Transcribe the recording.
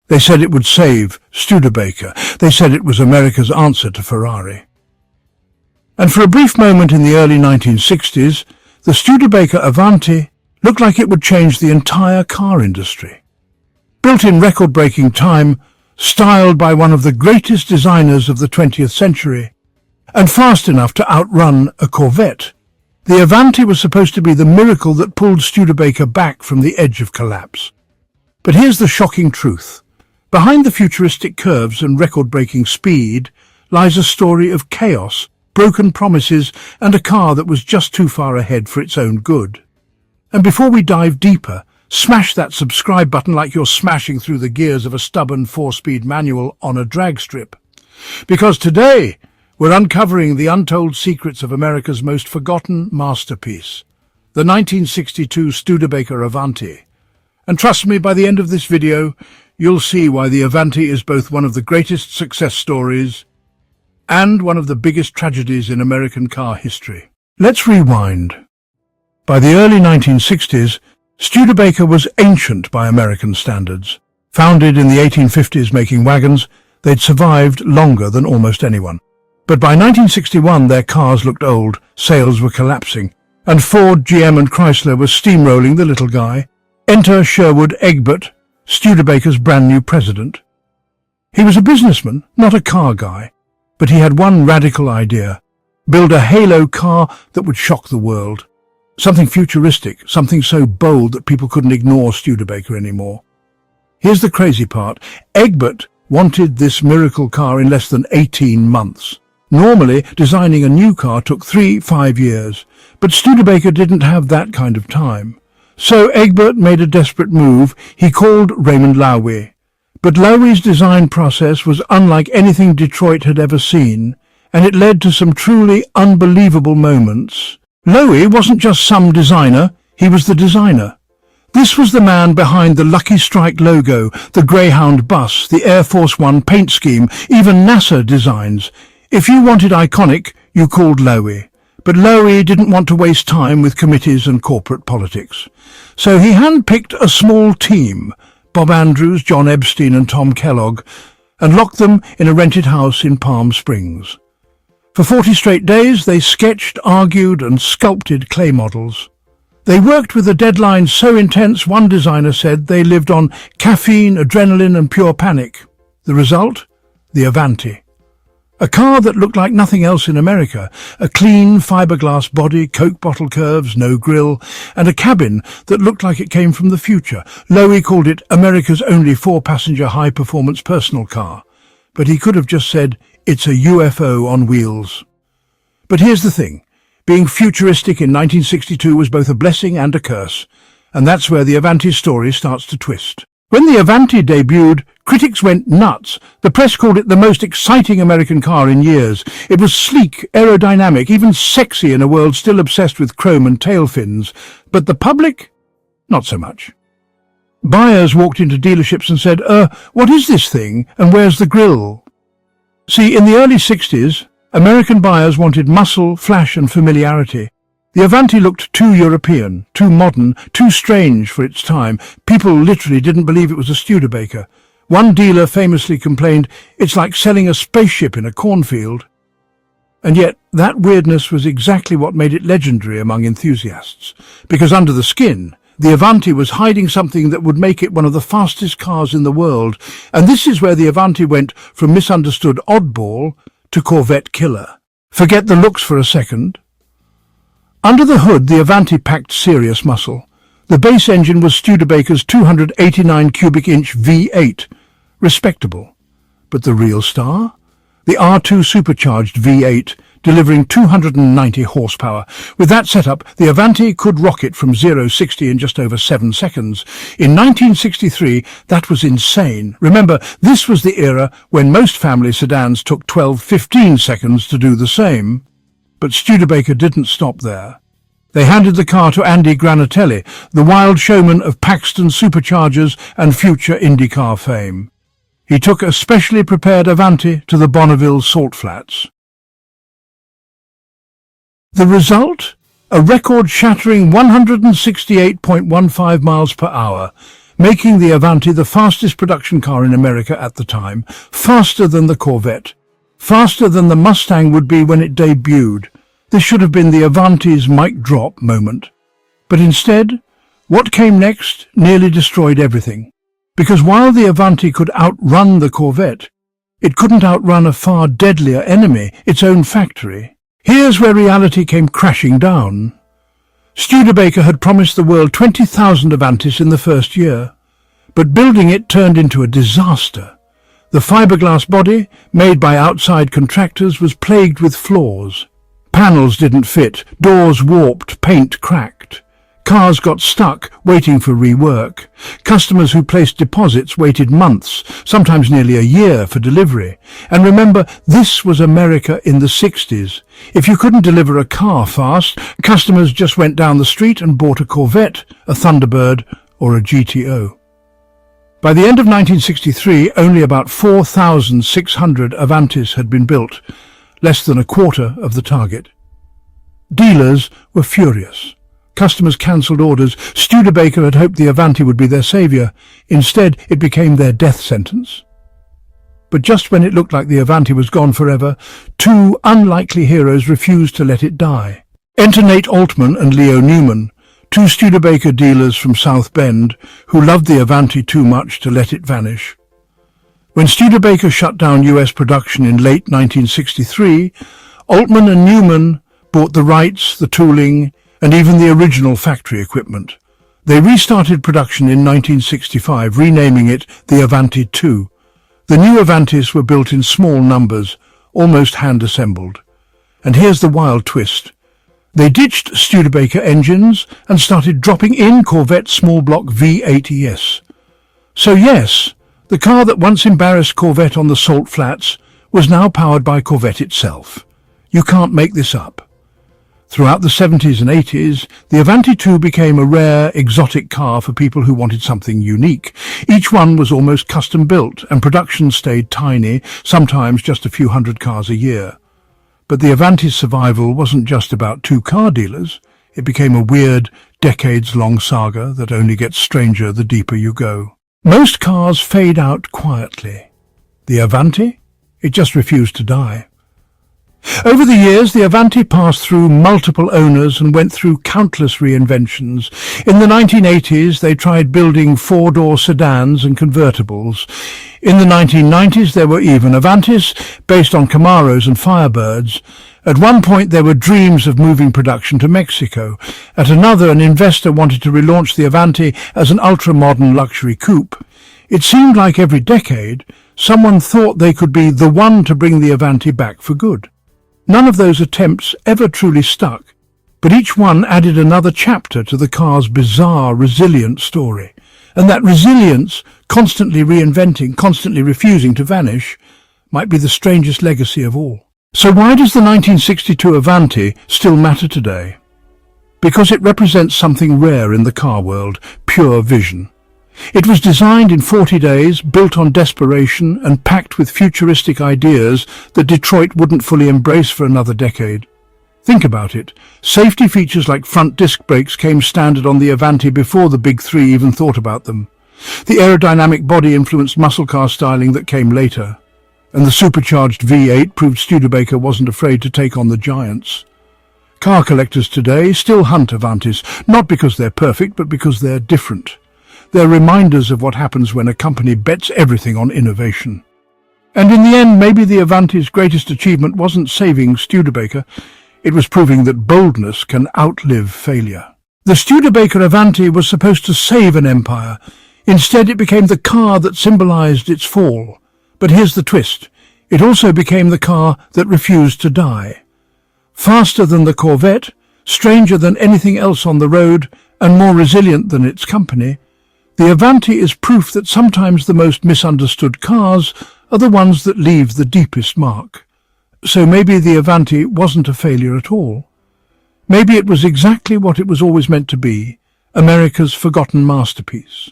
They said it would save Studebaker. They said it was America's answer to Ferrari. And for a brief moment in the early 1960s, the Studebaker Avanti looked like it would change the entire car industry. Built in record-breaking time, styled by one of the greatest designers of the 20th century, and fast enough to outrun a Corvette, the Avanti was supposed to be the miracle that pulled Studebaker back from the edge of collapse. But here's the shocking truth. Behind the futuristic curves and record-breaking speed lies a story of chaos, broken promises, and a car that was just too far ahead for its own good. And before we dive deeper, smash that subscribe button like you're smashing through the gears of a stubborn 4-speed manual on a drag strip. Because today, we're uncovering the untold secrets of America's most forgotten masterpiece, the 1962 Studebaker Avanti. And trust me, by the end of this video, you'll see why the Avanti is both one of the greatest success stories and one of the biggest tragedies in American car history. Let's rewind. By the early 1960s, Studebaker was ancient by American standards. Founded in the 1850s making wagons, they'd survived longer than almost anyone. But by 1961, their cars looked old, sales were collapsing, and Ford, GM and Chrysler were steamrolling the little guy. Enter Sherwood Egbert, Studebaker's brand new president. He was a businessman, not a car guy, but he had one radical idea: build a halo car that would shock the world. Something futuristic, something so bold that people couldn't ignore Studebaker anymore. Here's the crazy part. Egbert wanted this miracle car in less than 18 months. Normally, designing a new car took 3-5 years, but Studebaker didn't have that kind of time. So Egbert made a desperate move. He called Raymond Loewy. But Loewy's design process was unlike anything Detroit had ever seen, and it led to some truly unbelievable moments. Loewy wasn't just some designer, he was the designer. This was the man behind the Lucky Strike logo, the Greyhound bus, the Air Force One paint scheme, even NASA designs. If you wanted iconic, you called Loewy. But Loewy didn't want to waste time with committees and corporate politics. So he handpicked a small team, Bob Andrews, John Epstein and Tom Kellogg, and locked them in a rented house in Palm Springs. For 40 straight days, they sketched, argued and sculpted clay models. They worked with a deadline so intense, one designer said they lived on caffeine, adrenaline and pure panic. The result? The Avanti. A car that looked like nothing else in America, a clean fiberglass body, Coke bottle curves, no grille, and a cabin that looked like it came from the future. Loewy called it America's only 4-passenger high-performance personal car. But he could have just said, it's a UFO on wheels. But here's the thing. Being futuristic in 1962 was both a blessing and a curse, and that's where the Avanti's story starts to twist. When the Avanti debuted, critics went nuts. The press called it the most exciting American car in years. It was sleek, aerodynamic, even sexy in a world still obsessed with chrome and tail fins. But the public? Not so much. Buyers walked into dealerships and said, what is this thing, and where's the grille? See, in the early 60s, American buyers wanted muscle, flash and familiarity. The Avanti looked too European, too modern, too strange for its time. People literally didn't believe it was a Studebaker. One dealer famously complained, it's like selling a spaceship in a cornfield. And yet, that weirdness was exactly what made it legendary among enthusiasts. Because under the skin, the Avanti was hiding something that would make it one of the fastest cars in the world. And this is where the Avanti went from misunderstood oddball to Corvette killer. Forget the looks for a second. Under the hood, the Avanti packed serious muscle. The base engine was Studebaker's 289 cubic inch V8. Respectable. But the real star? The R2 supercharged V8, delivering 290 horsepower. With that setup, the Avanti could rocket from 0-60 in just over 7 seconds. In 1963, that was insane. Remember, this was the era when most family sedans took 12-15 seconds to do the same. But Studebaker didn't stop there. They handed the car to Andy Granatelli, the wild showman of Paxton superchargers and future IndyCar fame. He took a specially prepared Avanti to the Bonneville salt flats. The result? A record-shattering 168.15 miles per hour, making the Avanti the fastest production car in America at the time, faster than the Corvette, faster than the Mustang would be when it debuted. This should have been the Avanti's mic drop moment. But instead, what came next nearly destroyed everything. Because while the Avanti could outrun the Corvette, it couldn't outrun a far deadlier enemy, its own factory. Here's where reality came crashing down. Studebaker had promised the world 20,000 Avantis in the first year, but building it turned into a disaster. The fiberglass body, made by outside contractors, was plagued with flaws. Panels didn't fit, doors warped, paint cracked. Cars got stuck, waiting for rework. Customers who placed deposits waited months, sometimes nearly a year, for delivery. And remember, this was America in the 60s. If you couldn't deliver a car fast, customers just went down the street and bought a Corvette, a Thunderbird, or a GTO. By the end of 1963, only about 4,600 Avantis had been built, less than a quarter of the target. Dealers were furious. Customers cancelled orders. Studebaker had hoped the Avanti would be their saviour. Instead, it became their death sentence. But just when it looked like the Avanti was gone forever, two unlikely heroes refused to let it die. Enter Nate Altman and Leo Newman, two Studebaker dealers from South Bend who loved the Avanti too much to let it vanish. When Studebaker shut down US production in late 1963, Altman and Newman bought the rights, the tooling, and even the original factory equipment. They restarted production in 1965, renaming it the Avanti II. The new Avantis were built in small numbers, almost hand-assembled. And here's the wild twist. They ditched Studebaker engines and started dropping in Corvette small-block V8ES. So yes, the car that once embarrassed Corvette on the Salt Flats was now powered by Corvette itself. You can't make this up. Throughout the 70s and 80s, the Avanti II became a rare, exotic car for people who wanted something unique. Each one was almost custom-built, and production stayed tiny, sometimes just a few hundred cars a year. But the Avanti's survival wasn't just about two car dealers. It became a weird, decades-long saga that only gets stranger the deeper you go. Most cars fade out quietly. The Avanti? It just refused to die. Over the years, the Avanti passed through multiple owners and went through countless reinventions. In the 1980s, they tried building four-door sedans and convertibles. In the 1990s, there were even Avantis based on Camaros and Firebirds. At one point, there were dreams of moving production to Mexico. At another, an investor wanted to relaunch the Avanti as an ultra-modern luxury coupe. It seemed like every decade, someone thought they could be the one to bring the Avanti back for good. None of those attempts ever truly stuck, but each one added another chapter to the car's bizarre, resilient story. And that resilience, constantly reinventing, constantly refusing to vanish, might be the strangest legacy of all. So why does the 1962 Avanti still matter today? Because it represents something rare in the car world, pure vision. It was designed in 40 days, built on desperation, and packed with futuristic ideas that Detroit wouldn't fully embrace for another decade. Think about it. Safety features like front disc brakes came standard on the Avanti before the Big Three even thought about them. The aerodynamic body influenced muscle car styling that came later. And the supercharged V8 proved Studebaker wasn't afraid to take on the giants. Car collectors today still hunt Avantis, not because they're perfect, but because they're different. They're reminders of what happens when a company bets everything on innovation. And in the end, maybe the Avanti's greatest achievement wasn't saving Studebaker, it was proving that boldness can outlive failure. The Studebaker Avanti was supposed to save an empire. Instead, it became the car that symbolized its fall. But here's the twist. It also became the car that refused to die. Faster than the Corvette, stranger than anything else on the road, and more resilient than its company, the Avanti is proof that sometimes the most misunderstood cars are the ones that leave the deepest mark. So maybe the Avanti wasn't a failure at all. Maybe it was exactly what it was always meant to be, America's forgotten masterpiece.